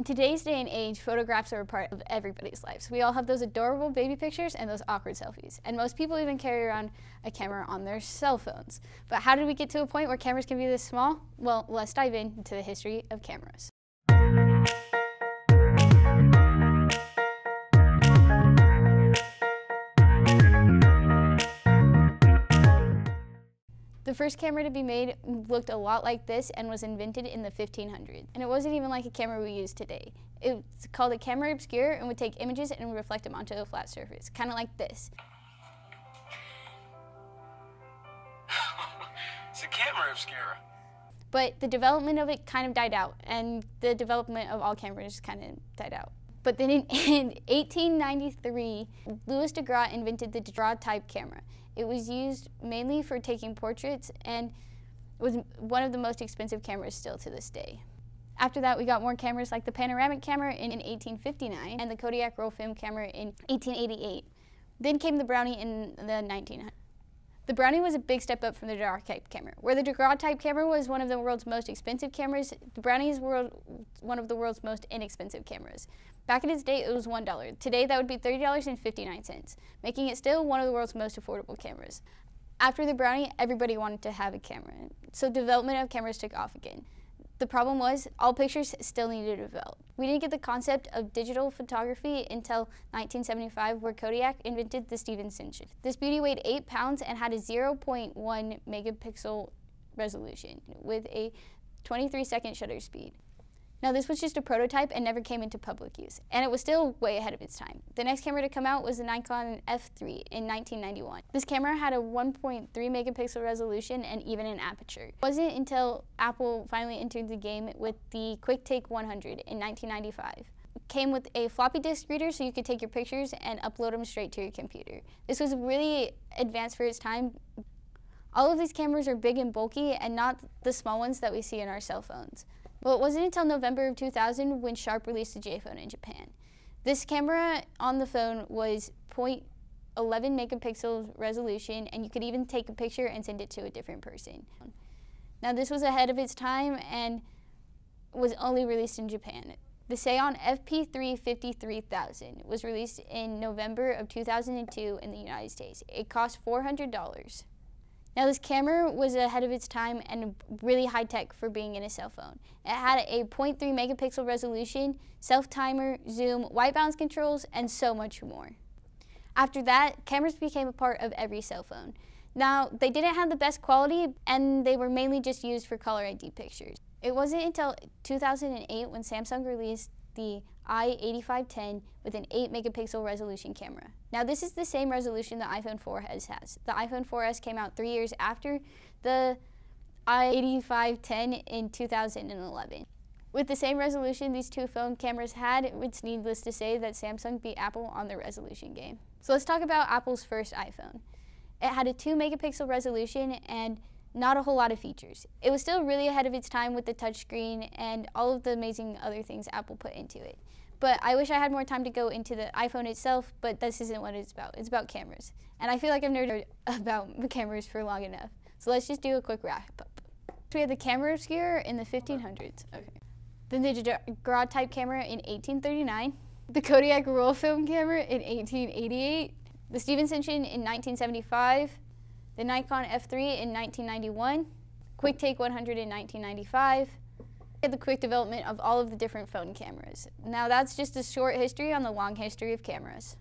In today's day and age, photographs are a part of everybody's lives. We all have those adorable baby pictures and those awkward selfies. And most people even carry around a camera on their cell phones. But how did we get to a point where cameras can be this small? Well, let's dive into the history of cameras. The first camera to be made looked a lot like this and was invented in the 1500s. And it wasn't even like a camera we use today. It's called a camera obscura and would take images and reflect them onto a flat surface, kind of like this. It's a camera obscura. But the development of it kind of died out, and the development of all cameras kind of died out. But then in 1893, Louis de Graat invented the draw type camera. It was used mainly for taking portraits and was one of the most expensive cameras still to this day. After that, we got more cameras like the panoramic camera in 1859 and the Kodiak roll film camera in 1888. Then came the Brownie in the 1900s. The Brownie was a big step up from the de Graat type camera. Where the de Graat type camera was one of the world's most expensive cameras, the Brownie is one of the world's most inexpensive cameras. Back in its day, it was $1. Today, that would be $30.59, making it still one of the world's most affordable cameras. After the Brownie, everybody wanted to have a camera, so development of cameras took off again. The problem was, all pictures still needed to develop. We didn't get the concept of digital photography until 1975, where Kodiak invented the Stephenson. This beauty weighed 8 pounds and had a 0.1 megapixel resolution with a 23-second shutter speed. Now, this was just a prototype and never came into public use, and it was still way ahead of its time. The next camera to come out was the Nikon F3 in 1991. This camera had a 1.3 megapixel resolution and even an aperture. It wasn't until Apple finally entered the game with the QuickTake 100 in 1995. It came with a floppy disk reader so you could take your pictures and upload them straight to your computer. This was really advanced for its time. All of these cameras are big and bulky and not the small ones that we see in our cell phones. Well, it wasn't until November of 2000 when Sharp released the J phone in Japan. This camera on the phone was 0.11 megapixel resolution, and you could even take a picture and send it to a different person. Now, this was ahead of its time and was only released in Japan. The Seon FP3 53000 was released in November of 2002 in the United States. It cost $400. Now, this camera was ahead of its time and really high tech for being in a cell phone. It had a 0.3 megapixel resolution, self-timer, zoom, white balance controls, and so much more. After that, cameras became a part of every cell phone. Now, they didn't have the best quality, and they were mainly just used for caller ID pictures. It wasn't until 2008 when Samsung released the i8510 with an 8 megapixel resolution camera. Now, this is the same resolution the iPhone 4S has. The iPhone 4S came out 3 years after the i8510 in 2011. With the same resolution these two phone cameras had, it's needless to say that Samsung beat Apple on the resolution game. So let's talk about Apple's first iPhone. It had a 2 megapixel resolution and not a whole lot of features. It was still really ahead of its time with the touchscreen and all of the amazing other things Apple put into it. But I wish I had more time to go into the iPhone itself, but this isn't what it's about. It's about cameras. And I feel like I've nerded about cameras for long enough. So let's just do a quick wrap up. So we had the camera obscura in the 1500s. Okay. Then the de Graat type camera in 1839. The Kodiak roll film camera in 1888. The Stephenson in 1975. The Nikon F3 in 1991, QuickTake 100 in 1995, and the quick development of all of the different phone cameras. Now, that's just a short history on the long history of cameras.